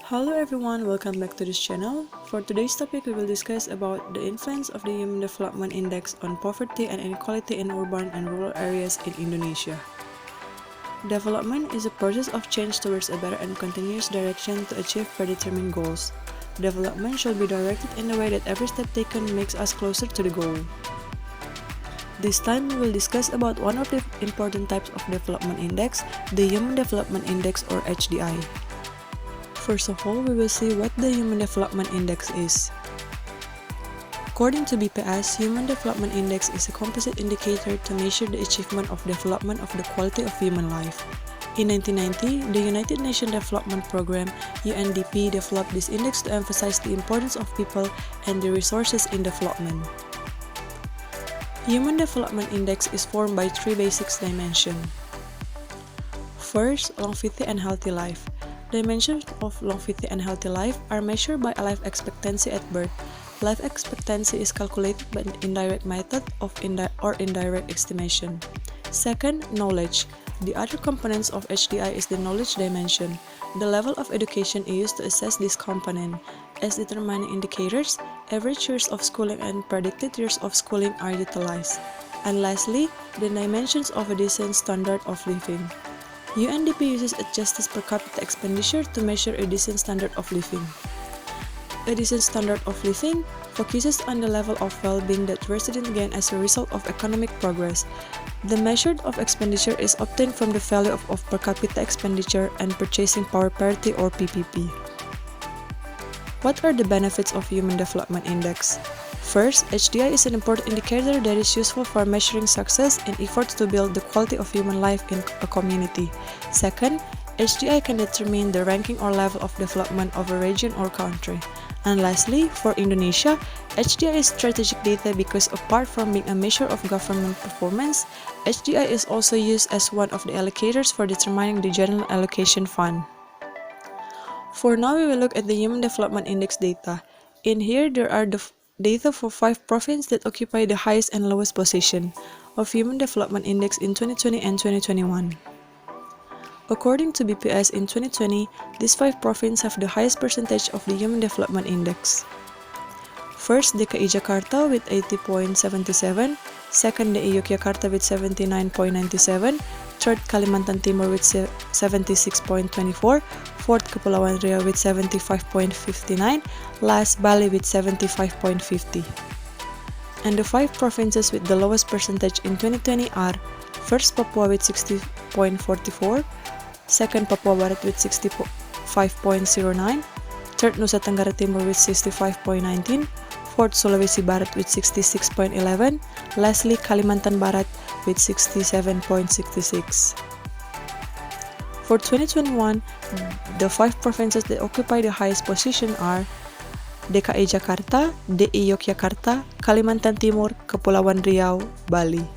Hello everyone, welcome back to this channel. For today's topic, we will discuss about the influence of the Human Development Index on poverty and inequality in urban and rural areas in Indonesia. Development is a process of change towards a better and continuous direction to achieve predetermined goals. Development should be directed in a way that every step taken makes us closer to the goal. This time, we will discuss about one of the important types of development index, the Human Development Index or HDI. First of all, we will see what the Human Development Index is. According to BPS, Human Development Index is a composite indicator to measure the achievement of development of the quality of human life. In 1990, the United Nations Development Programme (UNDP) developed this index to emphasize the importance of people and the resources in development. Human Development Index is formed by three basic dimensions. First, longevity and healthy life. Dimensions of longevity and healthy life are measured by life expectancy at birth. Life expectancy is calculated by an indirect method of indirect estimation. Second, knowledge. The other components of HDI is the knowledge dimension. The level of education is used to assess this component. As determining indicators, average years of schooling and predicted years of schooling are utilized. And lastly, the dimensions of a decent standard of living. UNDP uses a justice per capita expenditure to measure a decent standard of living. A decent standard of living focuses on the level of well-being that residents gain as a result of economic progress. The measure of expenditure is obtained from the value of per capita expenditure and purchasing power parity or PPP. What are the benefits of Human Development Index? First, HDI is an important indicator that is useful for measuring success in efforts to build the quality of human life in a community. Second, HDI can determine the ranking or level of development of a region or country. And lastly, for Indonesia, HDI is strategic data because apart from being a measure of government performance, HDI is also used as one of the allocators for determining the general allocation fund. For now, we will look at the Human Development Index data. In here, there are the data for 5 provinces that occupy the highest and lowest position of Human Development Index in 2020 and 2021. According to BPS in 2020, these 5 provinces have the highest percentage of the Human Development Index. First, DKI Jakarta with 80.77, second, DI Yogyakarta with 79.97, third, Kalimantan Timur with 76.24, fourth, Kepulauan Riau with 75.59, last, Bali with 75.50. And the 5 provinces with the lowest percentage in 2020 are first, Papua with 60.44, second, Papua Barat with 65.09, third, Nusa Tenggara Timur with 65.19, fourth, Sulawesi Barat with 66.11, lastly, Kalimantan Barat with 67.66. For 2021, the 5 provinces that occupy the highest position are DKI Jakarta, DI Yogyakarta, Kalimantan Timur, Kepulauan Riau, Bali.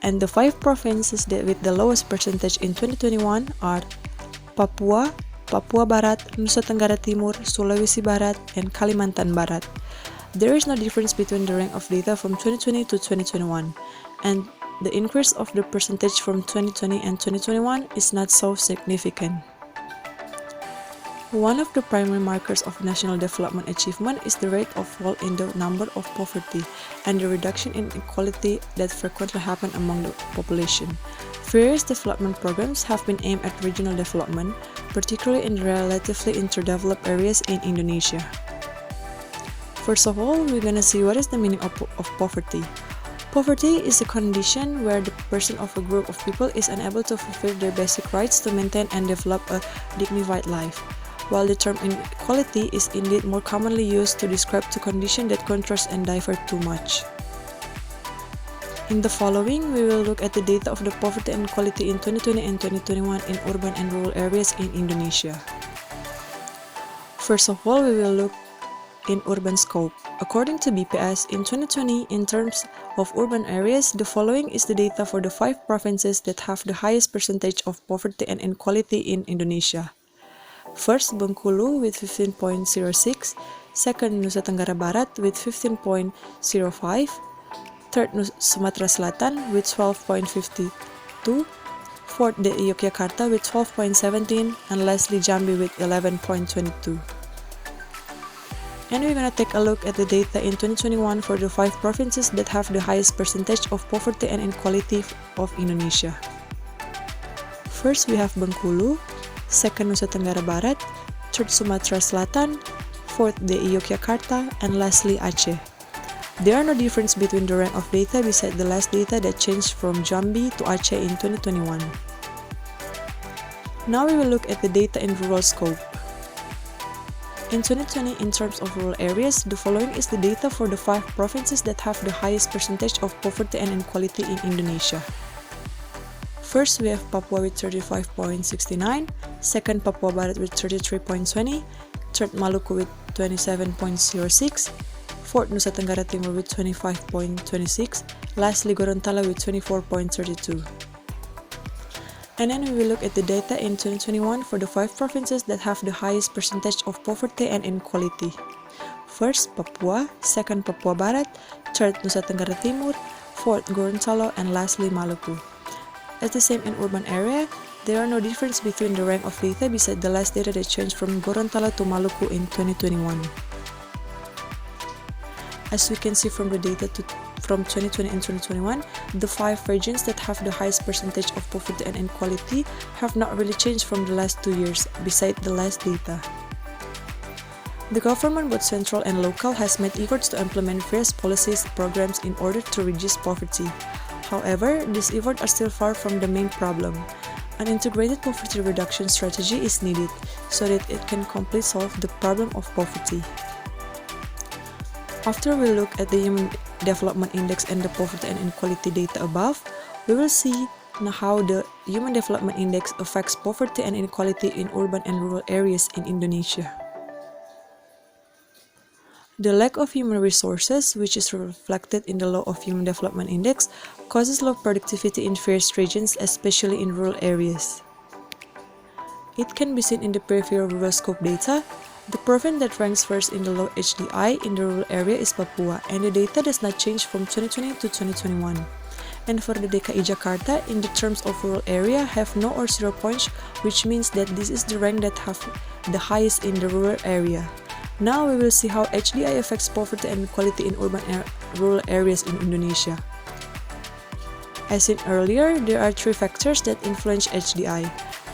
And the 5 provinces that with the lowest percentage in 2021 are Papua, Papua Barat, Nusa Tenggara Timur, Sulawesi Barat, and Kalimantan Barat. There is no difference between the rank of data from 2020 to 2021, and the increase of the percentage from 2020 and 2021 is not so significant. One of the primary markers of national development achievement is the rate of fall in the number of poverty and the reduction in inequality that frequently happen among the population. Various development programs have been aimed at regional development, particularly in relatively underdeveloped areas in Indonesia. First of all, we're gonna see what is the meaning of poverty. Poverty is a condition where the person of a group of people is unable to fulfill their basic rights to maintain and develop a dignified life, while the term inequality is indeed more commonly used to describe the condition that contrasts and differ too much. In the following, we will look at the data of the poverty and inequality in 2020 and 2021 in urban and rural areas in Indonesia. First of all, we will look in urban scope. According to BPS, in 2020, in terms of urban areas, the following is the data for the 5 provinces that have the highest percentage of poverty and inequality in Indonesia. First, Bengkulu with 15.06, second, Nusa Tenggara Barat with 15.05, third, Sumatera Selatan with 12.52, fourth DI Yogyakarta with 12.17, and lastly Jambi with 11.22. And we're gonna take a look at the data in 2021 for the 5 provinces that have the highest percentage of poverty and inequality of Indonesia. First, we have Bengkulu, second Nusa Tenggara Barat, third Sumatra Selatan, fourth DI Yogyakarta, and lastly Aceh. There are no difference between the rank of data beside the last data that changed from Jambi to Aceh in 2021. Now we will look at the data in rural scope. In 2020, in terms of rural areas, the following is the data for the 5 provinces that have the highest percentage of poverty and inequality in Indonesia. First, we have Papua with 35.69, second Papua Barat with 33.20, third Maluku with 27.06, fourth Nusa Tenggara Timur with 25.26, lastly Gorontalo with 24.32. And then we will look at the data in 2021 for the 5 provinces that have the highest percentage of poverty and inequality. First, Papua, second Papua Barat, third Nusa Tenggara Timur, fourth Gorontalo, and lastly Maluku. As the same in urban area, there are no difference between the rank of data beside the last data that changed from Gorontalo to Maluku in 2021. As we can see from the data from 2020 and 2021, the 5 regions that have the highest percentage of poverty and inequality have not really changed from the last 2 years, beside the last data. The government, both central and local, has made efforts to implement various policies and programs in order to reduce poverty. However, these efforts are still far from the main problem. An integrated poverty reduction strategy is needed so that it can completely solve the problem of poverty. After we look at the Human Development Index and the poverty and inequality data above, we will see how the Human Development Index affects poverty and inequality in urban and rural areas in Indonesia. The lack of human resources, which is reflected in the Law of Human Development Index, causes low productivity in various regions, especially in rural areas. It can be seen in the peripheral rural scope data. The province that ranks first in the low HDI in the rural area is Papua, and the data does not change from 2020 to 2021. And for the DKI Jakarta, in the terms of rural area, have no or 0 points, which means that this is the rank that have the highest in the rural area. Now we will see how HDI affects poverty and inequality in urban and rural areas in Indonesia. As seen earlier, there are 3 factors that influence HDI.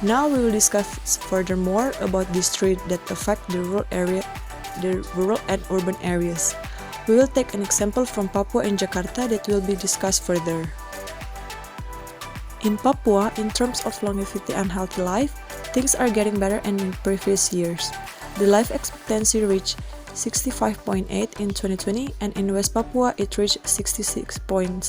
Now we will discuss furthermore about these 3 that affect the rural and urban areas. We will take an example from Papua and Jakarta that will be discussed further. In Papua, in terms of longevity and healthy life, things are getting better than in previous years. The life expectancy reached 65.8 in 2020, and in West Papua it reached 66.71.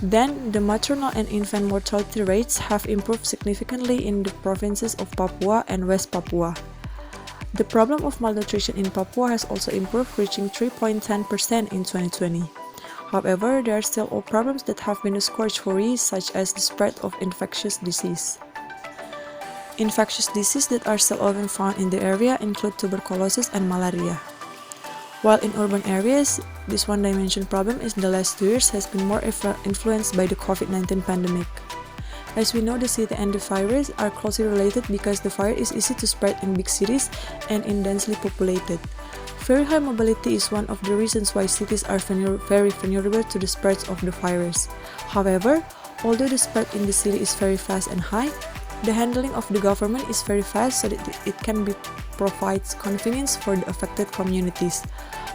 Then, the maternal and infant mortality rates have improved significantly in the provinces of Papua and West Papua. The problem of malnutrition in Papua has also improved, reaching 3.10% in 2020. However, there are still all problems that have been a scourge for years, such as the spread of infectious disease. Infectious diseases that are still often found in the area include tuberculosis and malaria. While in urban areas, this one-dimension problem in the last 2 years has been more influenced by the COVID-19 pandemic. As we know, the city and the virus are closely related because the virus is easy to spread in big cities and in densely populated. Very high mobility is one of the reasons why cities are very vulnerable to the spread of the virus. However, although the spread in the city is very fast and high, the handling of the government is very fast so that it can provides convenience for the affected communities.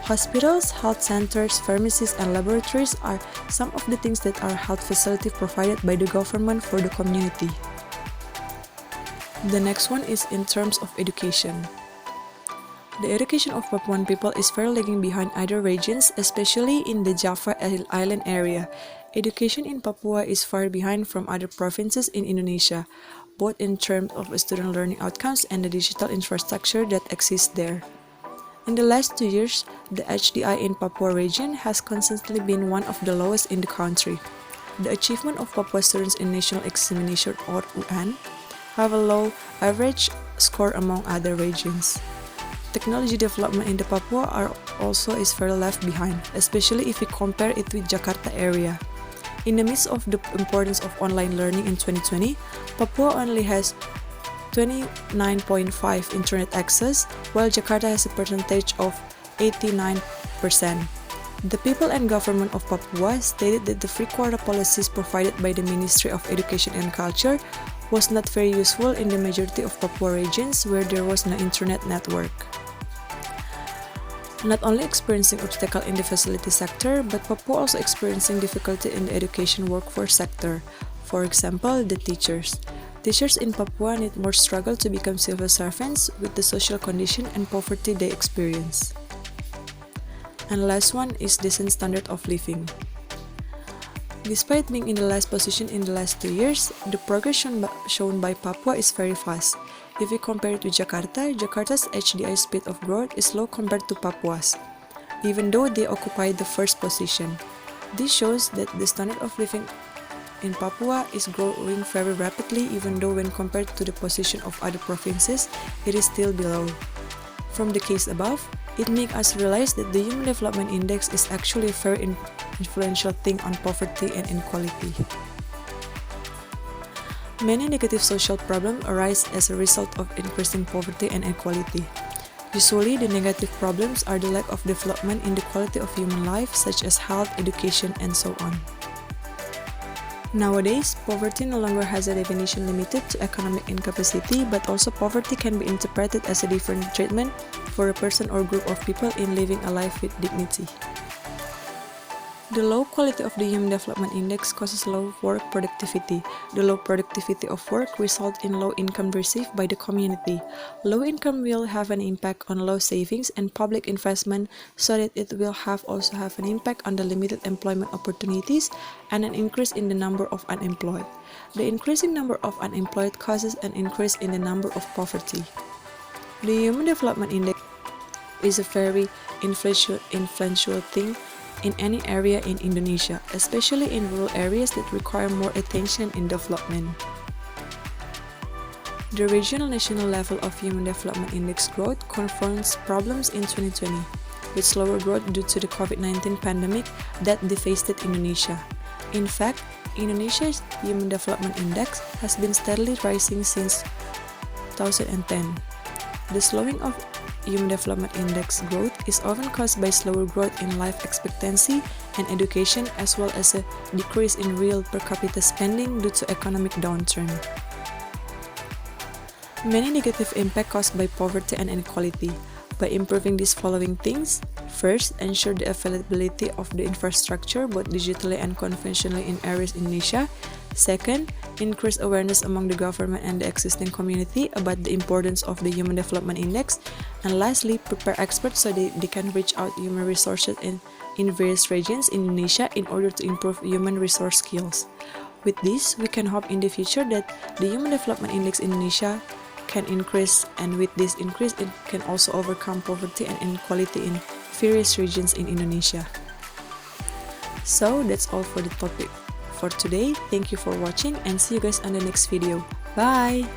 Hospitals, health centers, pharmacies, and laboratories are some of the things that are health facilities provided by the government for the community. The next one is in terms of education. The education of Papuan people is very lagging behind other regions, especially in the Java Island area. Education in Papua is far behind from other provinces in Indonesia, both in terms of student learning outcomes and the digital infrastructure that exists there. In the last 2 years, the HDI in Papua region has consistently been one of the lowest in the country. The achievement of Papua students in National Examination or UN have a low average score among other regions. Technology development in the Papua is very left behind, especially if we compare it with Jakarta area. In the midst of the importance of online learning in 2020, Papua only has 29.5% internet access, while Jakarta has a percentage of 89%. The people and government of Papua stated that the free quota policies provided by the Ministry of Education and Culture was not very useful in the majority of Papua regions where there was no internet network. Not only experiencing obstacle in the facility sector, but Papua also experiencing difficulty in the education workforce sector. For example, the teachers. Teachers in Papua need more struggle to become civil servants with the social condition and poverty they experience. And last one is decent standard of living. Despite being in the last position in the last 2 years, the progress shown by Papua is very fast. If we compare it with Jakarta, Jakarta's HDI speed of growth is low compared to Papua's, even though they occupy the first position. This shows that the standard of living in Papua is growing very rapidly, even though when compared to the position of other provinces, it is still below. From the case above, it makes us realize that the Human Development Index is actually a very influential thing on poverty and inequality. Many negative social problems arise as a result of increasing poverty and inequality. Usually, the negative problems are the lack of development in the quality of human life, such as health, education, and so on. Nowadays, poverty no longer has a definition limited to economic incapacity, but also poverty can be interpreted as a different treatment for a person or group of people in living a life with dignity. The low quality of the Human Development Index causes low work productivity. The low productivity of work results in low income received by the community. Low income will have an impact on low savings and public investment, so that it will also have an impact on the limited employment opportunities and an increase in the number of unemployed. The increasing number of unemployed causes an increase in the number of poverty. The Human Development Index is a very influential thing in any area in Indonesia, especially in rural areas that require more attention in development. The regional national level of Human Development Index growth confronts problems in 2020, with slower growth due to the COVID-19 pandemic that devastated Indonesia. In fact, Indonesia's Human Development Index has been steadily rising since 2010. The slowing of Human Development Index growth is often caused by slower growth in life expectancy and education, as well as a decrease in real per capita spending due to economic downturn. Many negative impacts caused by poverty and inequality. By improving these following things: first, ensure the availability of the infrastructure both digitally and conventionally in areas in Indonesia. Second, increase awareness among the government and the existing community about the importance of the Human Development Index. And lastly, prepare experts so they can reach out human resources in various regions in Indonesia in order to improve human resource skills. With this, we can hope in the future that the Human Development Index in Indonesia can increase, and with this increase, it can also overcome poverty and inequality in various regions in Indonesia. So that's all for the topic for today. Thank you for watching and see you guys on the next video. Bye!